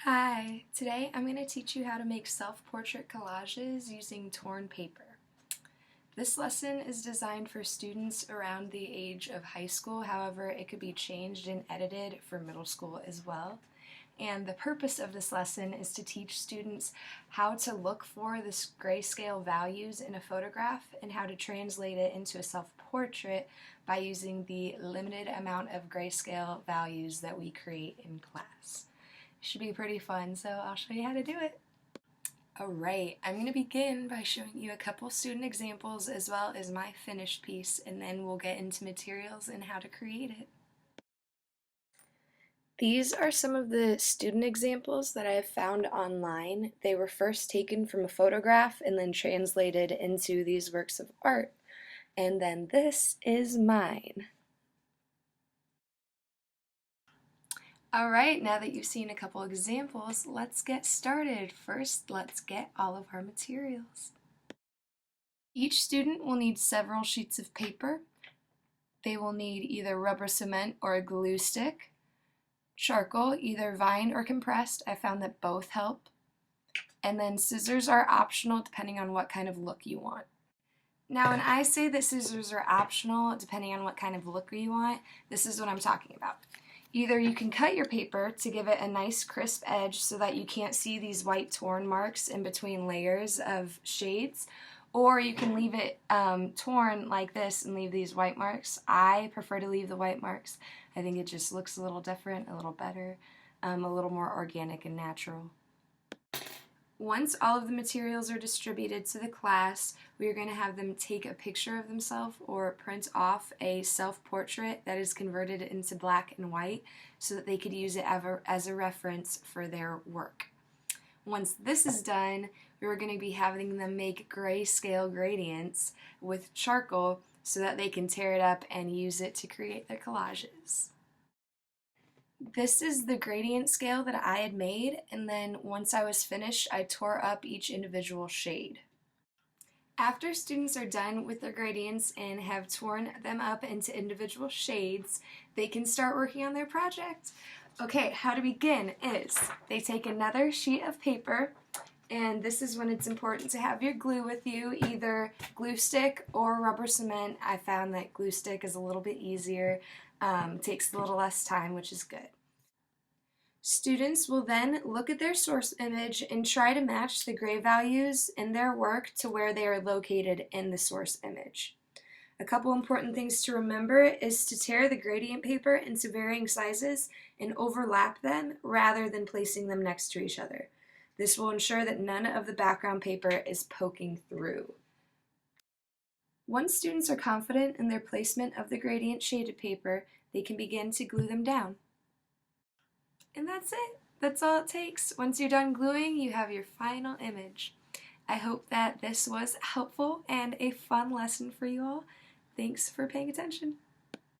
Hi, today I'm going to teach you how to make self-portrait collages using torn paper. This lesson is designed for students around the age of high school, however it could be changed and edited for middle school as well. And the purpose of this lesson is to teach students how to look for the grayscale values in a photograph and how to translate it into a self-portrait by using the limited amount of grayscale values that we create in class. Should be pretty fun, so I'll show you how to do it. Alright, I'm going to begin by showing you a couple student examples as well as my finished piece, and then we'll get into materials and how to create it. These are some of the student examples that I have found online. They were first taken from a photograph and then translated into these works of art. And then this is mine. Alright, now that you've seen a couple examples, let's get started. First, let's get all of our materials. Each student will need several sheets of paper. They will need either rubber cement or a glue stick, charcoal, either vine or compressed. I found that both help. And then scissors are optional depending on what kind of look you want. Now, when I say that scissors are optional depending on what kind of look you want, this is what I'm talking about. Either you can cut your paper to give it a nice crisp edge so that you can't see these white torn marks in between layers of shades, or you can leave it torn like this and leave these white marks. I prefer to leave the white marks. I think it just looks a little different, a little better, a little more organic and natural. Once all of the materials are distributed to the class, we are going to have them take a picture of themselves or print off a self-portrait that is converted into black and white so that they could use it as a reference for their work. Once this is done, we're going to be having them make grayscale gradients with charcoal so that they can tear it up and use it to create their collages. This is the gradient scale that I had made, and then once I was finished, I tore up each individual shade. After students are done with their gradients and have torn them up into individual shades, they can start working on their project. Okay, how to begin is they take another sheet of paper, and this is when it's important to have your glue with you, either glue stick or rubber cement. I found that glue stick is a little bit easier, takes a little less time, which is good. Students will then look at their source image and try to match the gray values in their work to where they are located in the source image. A couple important things to remember is to tear the gradient paper into varying sizes and overlap them rather than placing them next to each other. This will ensure that none of the background paper is poking through. Once students are confident in their placement of the gradient shaded paper, they can begin to glue them down. And that's it. That's all it takes. Once you're done gluing, you have your final image. I hope that this was helpful and a fun lesson for you all. Thanks for paying attention.